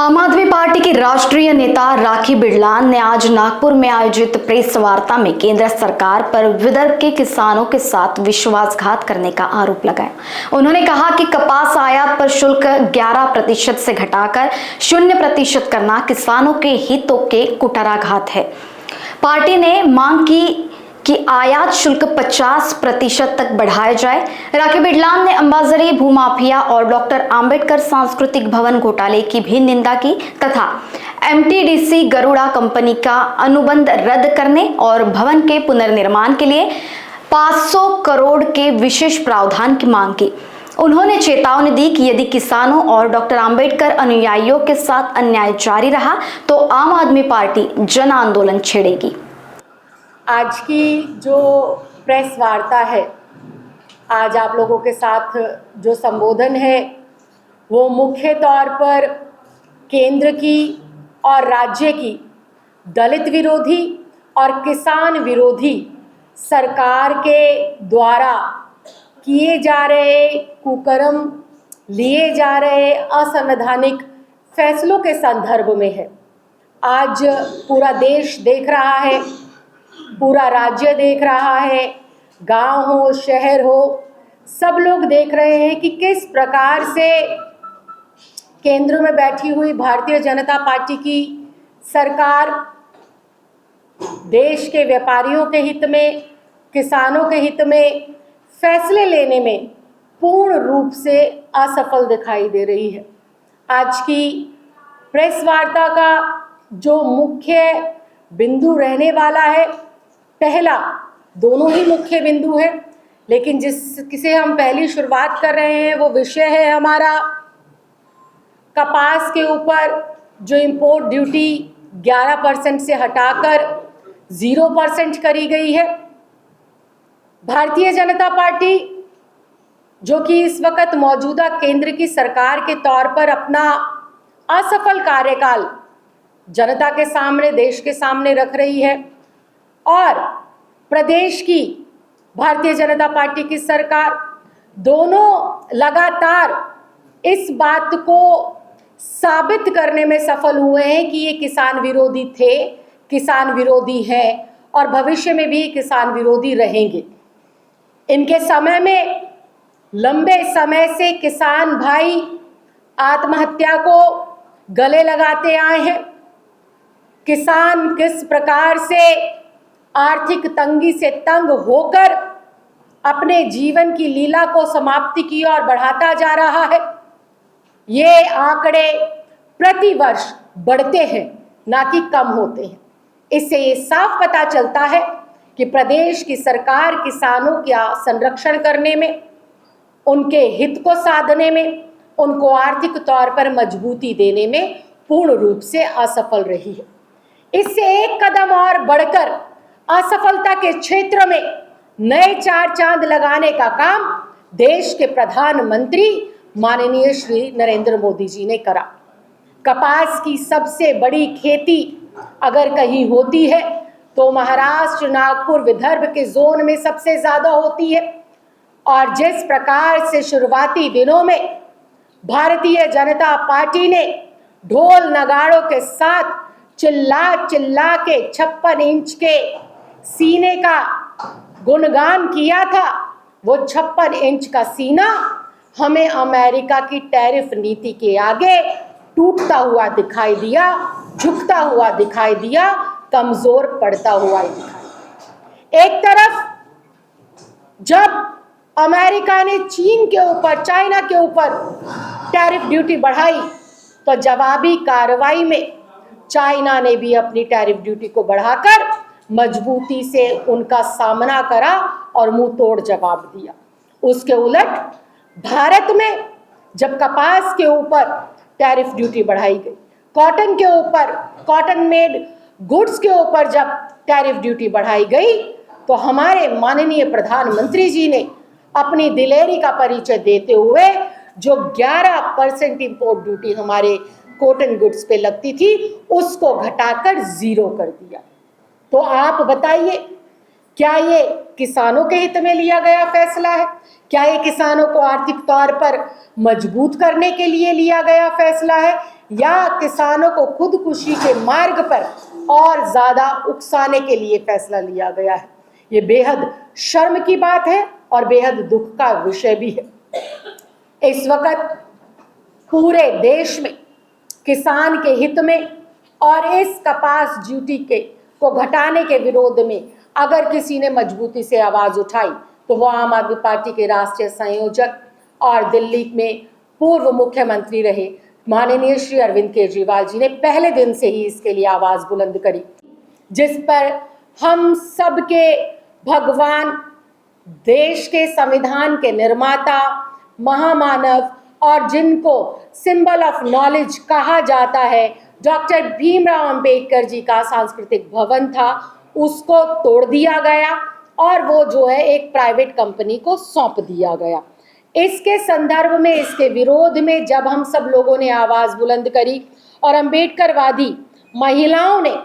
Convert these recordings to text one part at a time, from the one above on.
आम आदमी पार्टी की राष्ट्रीय नेता राखी बिरलान ने आज नागपुर में आयोजित प्रेस वार्ता में केंद्र सरकार पर विदर्भ के किसानों के साथ विश्वासघात करने का आरोप लगाया। उन्होंने कहा कि कपास आयात पर शुल्क 11% से घटाकर 0% करना किसानों के हितों के कुठाराघात है। पार्टी ने मांग की कि आयात शुल्क 50% तक बढ़ाया जाए। राखी बिरलान ने अंबाजरी भूमाफिया और डॉक्टर आंबेडकर सांस्कृतिक भवन घोटाले की भी निंदा की तथा एमटीडीसी गरुड़ा कंपनी का अनुबंध रद्द करने और भवन के पुनर्निर्माण के लिए 500 करोड़ के विशेष प्रावधान की मांग की। उन्होंने चेतावनी दी कि यदि किसानों और डॉक्टर आंबेडकर अनुयायियों के साथ अन्याय जारी रहा तो आम आदमी पार्टी जन आंदोलन छेड़ेगी। आज की जो प्रेस वार्ता है, आज आप लोगों के साथ जो संबोधन है वो मुख्य तौर पर केंद्र की और राज्य की दलित विरोधी और किसान विरोधी सरकार के द्वारा किए जा रहे कुकर्म, लिए जा रहे असंवैधानिक फैसलों के संदर्भ में है। आज पूरा देश देख रहा है, पूरा राज्य देख रहा है, गांव हो शहर हो, सब लोग देख रहे हैं कि किस प्रकार से केंद्र में बैठी हुई भारतीय जनता पार्टी की सरकार देश के व्यापारियों के हित में, किसानों के हित में फैसले लेने में पूर्ण रूप से असफल दिखाई दे रही है। आज की प्रेस वार्ता का जो मुख्य बिंदु रहने वाला है, पहला, दोनों ही मुख्य बिंदु है, लेकिन जिससे हम पहली शुरुआत कर रहे हैं वो विषय है हमारा कपास के ऊपर जो इंपोर्ट ड्यूटी 11% से हटाकर 0% करी गई है। भारतीय जनता पार्टी जो कि इस वक्त मौजूदा केंद्र की सरकार के तौर पर अपना असफल कार्यकाल जनता के सामने, देश के सामने रख रही है और प्रदेश की भारतीय जनता पार्टी की सरकार दोनों लगातार इस बात को साबित करने में सफल हुए हैं कि ये किसान विरोधी थे, किसान विरोधी हैं और भविष्य में भी किसान विरोधी रहेंगे। इनके समय में लंबे समय से किसान भाई आत्महत्या को गले लगाते आए हैं। किसान किस प्रकार से आर्थिक तंगी से तंग होकर अपने जीवन की लीला को समाप्ति की ओर बढ़ाता जा रहा है। ये आंकड़े प्रतिवर्ष बढ़ते हैं, ना कि कम होते हैं। इससे ये साफ पता चलता है कि प्रदेश की सरकार किसानों का संरक्षण करने में, उनके हित को साधने में, उनको आर्थिक तौर पर मजबूती देने में पूर्ण रूप से असफल रही है। इससे एक कदम और बढ़कर असफलता के क्षेत्र में नए चार चांद लगाने का काम देश के प्रधानमंत्री माननीय श्री नरेंद्र मोदी जी ने करा। कपास की सबसे बड़ी खेती अगर कहीं होती है तो महाराष्ट्र, नागपुर, विदर्भ के जोन में सबसे ज्यादा होती है। और जिस प्रकार से शुरुआती दिनों में भारतीय जनता पार्टी ने ढोल नगाड़ों के साथ चिल्ला चिल्ला के 56 इंच के सीने का गुणगान किया था, वो 56 इंच का सीना हमें अमेरिका की टैरिफ नीति के आगे टूटता हुआ दिखाई दिया, झुकता हुआ दिखाई दिया, कमजोर पड़ता हुआ दिखाई। एक तरफ जब अमेरिका ने चीन के ऊपर, चाइना के ऊपर टैरिफ ड्यूटी बढ़ाई तो जवाबी कार्रवाई में चाइना ने भी अपनी टैरिफ ड्यूटी को बढ़ाकर मजबूती से उनका सामना करा और मुंह तोड़ जवाब दिया। उसके उलट भारत में जब कपास के ऊपर टैरिफ ड्यूटी बढ़ाई गई, कॉटन के ऊपर, कॉटन मेड गुड्स के ऊपर जब टैरिफ ड्यूटी बढ़ाई गई तो हमारे माननीय प्रधानमंत्री जी ने अपनी दिलेरी का परिचय देते हुए जो 11% इंपोर्ट ड्यूटी हमारे कॉटन गुड्स पे लगती थी उसको घटाकर 0 कर दिया। तो आप बताइए, क्या ये किसानों के हित में लिया गया फैसला है? क्या ये किसानों को आर्थिक तौर पर मजबूत करने के लिए लिया गया फैसला है, या किसानों को खुदकुशी के मार्ग पर और ज़्यादा उकसाने के लिए फैसला लिया गया है। ये बेहद शर्म की बात है और बेहद दुख का विषय भी है। इस वक्त पूरे देश में किसान के हित में और इस कपास ड्यूटी को घटाने के विरोध में अगर किसी ने मजबूती से आवाज़ उठाई तो वो आम आदमी पार्टी के राष्ट्रीय संयोजक और दिल्ली में पूर्व मुख्यमंत्री रहे माननीय श्री अरविंद केजरीवाल जी ने पहले दिन से ही इसके लिए आवाज़ बुलंद करी, जिस पर हम सबके भगवान, देश के संविधान के निर्माता, महामानव और जिनको सिंबल ऑफ नॉलेज कहा जाता है, डॉक्टर भीमराव अंबेडकर जी का सांस्कृतिक भवन था, उसको तोड़ दिया गया और वो जो है एक प्राइवेट कंपनी को सौंप दिया गया। इसके संदर्भ में, इसके विरोध में जब हम सब लोगों ने आवाज़ बुलंद करी और अंबेडकरवादी महिलाओं ने,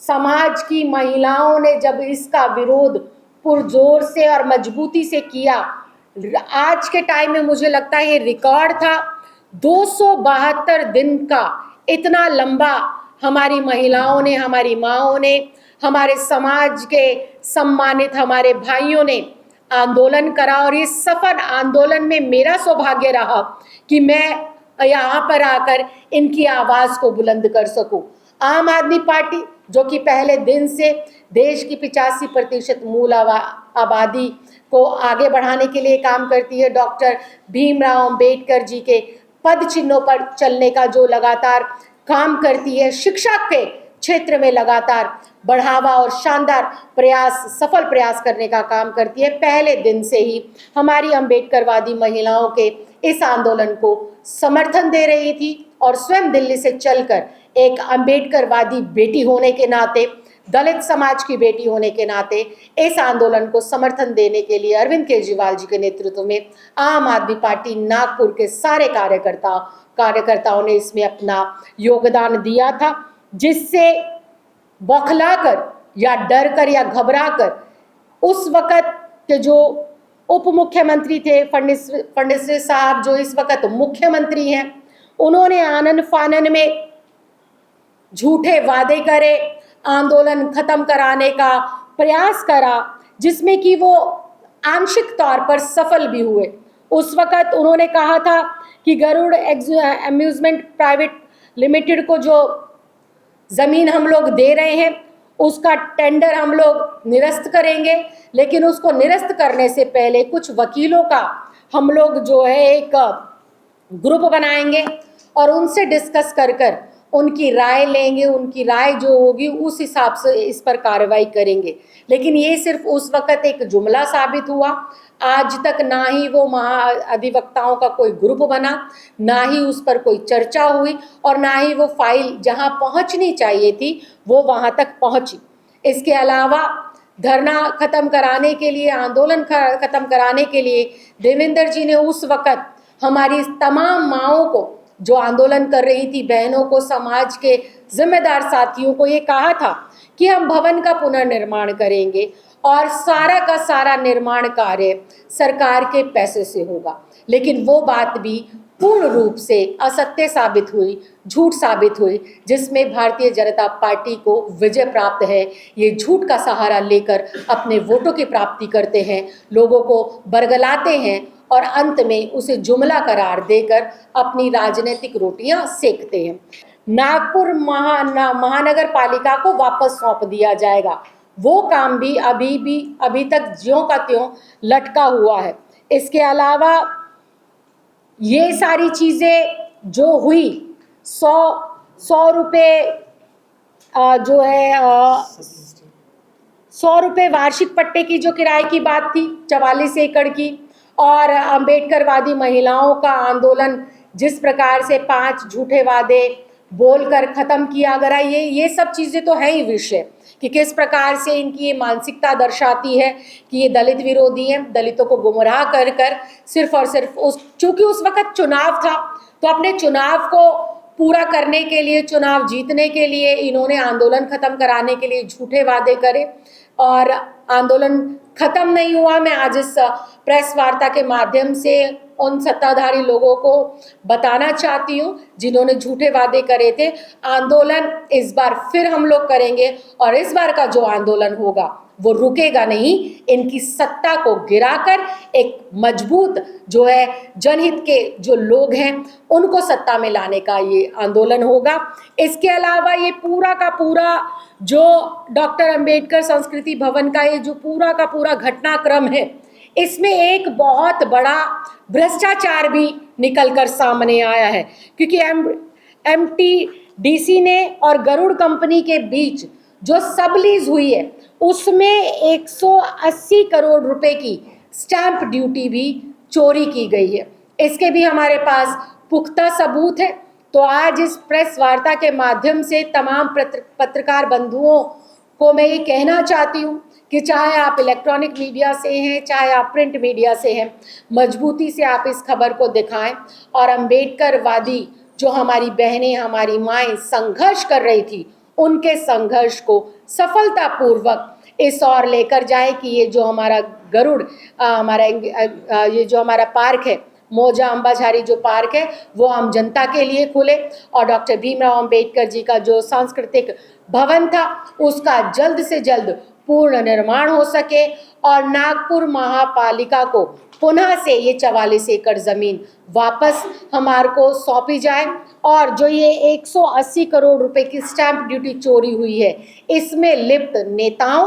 समाज की महिलाओं ने जब इसका विरोध पुरजोर से और मजबूती से किया, आज के टाइम में मुझे लगता है ये रिकॉर्ड था 272 दिन का। इतना लंबा हमारी महिलाओं ने, हमारी माँओं ने, हमारे समाज के सम्मानित हमारे भाइयों ने आंदोलन करा और इस सफल आंदोलन में मेरा सौभाग्य रहा कि मैं यहाँ पर आकर इनकी आवाज़ को बुलंद कर सकूं। आम आदमी पार्टी जो कि पहले दिन से देश की 85% मूल आबादी को आगे बढ़ाने के लिए काम करती है, डॉक्टर भीमराव अंबेडकर जी के पद चिन्हों पर चलने का जो लगातार काम करती है, शिक्षा के क्षेत्र में लगातार बढ़ावा और शानदार प्रयास, सफल प्रयास करने का काम करती है, पहले दिन से ही हमारी अंबेडकरवादी महिलाओं के इस आंदोलन को समर्थन दे रही थी और स्वयं दिल्ली से चलकर एक अंबेडकरवादी बेटी होने के नाते, दलित समाज की बेटी होने के नाते इस आंदोलन को समर्थन देने के लिए अरविंद केजरीवाल जी के नेतृत्व में आम आदमी पार्टी नागपुर के सारे कार्यकर्ताओं ने इसमें अपना योगदान दिया था, जिससे बौखलाकर या डर कर या घबरा कर उस वक़्त के जो उप मुख्यमंत्री थे फडणवीस साहब, जो इस वक़्त मुख्यमंत्री हैं, उन्होंने आनन फानन में झूठे वादे करे, आंदोलन खत्म कराने का प्रयास करा, जिसमें कि वो आंशिक तौर पर सफल भी हुए। उस वक़्त उन्होंने कहा था कि गरुड़ अम्यूज़मेंट प्राइवेट लिमिटेड को जो ज़मीन हम लोग दे रहे हैं उसका टेंडर हम लोग निरस्त करेंगे, लेकिन उसको निरस्त करने से पहले कुछ वकीलों का हम लोग जो है एक ग्रुप बनाएंगे और उनसे डिस्कस कर उनकी राय लेंगे, उनकी राय जो होगी उस हिसाब से इस पर कार्रवाई करेंगे। लेकिन ये सिर्फ उस वक़्त एक जुमला साबित हुआ। आज तक ना ही वो महाअधिवक्ताओं का कोई ग्रुप बना, ना ही उस पर कोई चर्चा हुई और ना ही वो फाइल जहां पहुंचनी चाहिए थी वो वहां तक पहुंची। इसके अलावा धरना खत्म कराने के लिए, आंदोलन खत्म कराने के लिए देवेंद्र जी ने उस वक़्त हमारी तमाम माँओं को, जो आंदोलन कर रही थी, बहनों को, समाज के जिम्मेदार साथियों को ये कहा था कि हम भवन का पुनर्निर्माण करेंगे और सारा का सारा निर्माण कार्य सरकार के पैसे से होगा। लेकिन वो बात भी पूर्ण रूप से असत्य साबित हुई, झूठ साबित हुई, जिसमें भारतीय जनता पार्टी को विजय प्राप्त है। ये झूठ का सहारा लेकर अपने वोटों की प्राप्ति करते हैं, लोगों को बरगलाते हैं और अंत में उसे जुमला करार देकर अपनी राजनीतिक रोटियां सेकते हैं। नागपुर महानगर पालिका को वापस सौंप दिया जाएगा, वो काम भी अभी तक ज्यों का त्यों लटका हुआ है। इसके अलावा ये सारी चीज़ें जो हुई, 100 रुपये जो है 100 रुपये वार्षिक पट्टे की जो किराए की बात थी 44 एकड़ की, और अंबेडकरवादी महिलाओं का आंदोलन जिस प्रकार से 5 झूठे वादे बोलकर ख़त्म किया गया, ये सब चीज़ें तो है ही विषय कि किस प्रकार से इनकी ये मानसिकता दर्शाती है कि ये दलित विरोधी हैं, दलितों को गुमराह कर सिर्फ और सिर्फ चूँकि उस वक़्त चुनाव था तो अपने चुनाव को पूरा करने के लिए, चुनाव जीतने के लिए इन्होंने आंदोलन ख़त्म कराने के लिए झूठे वादे करे और आंदोलन ख़त्म नहीं हुआ। मैं आज इस प्रेस वार्ता के माध्यम से उन सत्ताधारी लोगों को बताना चाहती हूँ जिन्होंने झूठे वादे करे थे। आंदोलन इस बार फिर हम लोग करेंगे और इस बार का जो आंदोलन होगा वो रुकेगा नहीं। इनकी सत्ता को गिराकर एक मजबूत जो है जनहित के जो लोग हैं उनको सत्ता में लाने का ये आंदोलन होगा। इसके अलावा ये पूरा का पूरा जो डॉक्टर अंबेडकर संस्कृति भवन का ये जो पूरा का पूरा घटनाक्रम है, इसमें एक बहुत बड़ा भ्रष्टाचार भी निकलकर सामने आया है, क्योंकि MTDC ने और गरुड़ कंपनी के बीच जो सबलीज हुई है उसमें 180 करोड़ रुपए की स्टैंप ड्यूटी भी चोरी की गई है। इसके भी हमारे पास पुख्ता सबूत है। तो आज इस प्रेस वार्ता के माध्यम से तमाम पत्रकार बंधुओं को मैं ये कहना चाहती हूँ कि चाहे आप इलेक्ट्रॉनिक मीडिया से हैं, चाहे आप प्रिंट मीडिया से हैं, मजबूती से आप इस खबर को दिखाएं और अम्बेडकरवादी जो हमारी बहनें, हमारी माएँ संघर्ष कर रही थी, उनके संघर्ष को सफलतापूर्वक इस ओर लेकर जाए कि ये जो हमारा गरुड़ ये जो हमारा पार्क है, मौजा अंबाझारी जो पार्क है, वो आम जनता के लिए खुले और डॉक्टर भीमराव अंबेडकर जी का जो सांस्कृतिक भवन था उसका जल्द से जल्द पूर्ण निर्माण हो सके और नागपुर महापालिका को पुनः से ये 44 एकड़ ज़मीन वापस हमारे को सौंपी जाए और जो ये 180 करोड़ रुपए की स्टैंप ड्यूटी चोरी हुई है, इसमें लिप्त नेताओं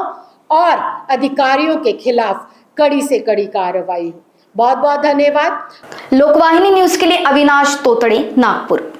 और अधिकारियों के खिलाफ कड़ी से कड़ी कार्रवाई हो। बहुत बहुत धन्यवाद। लोकवाहिनी न्यूज के लिए अविनाश तोतड़े, नागपुर।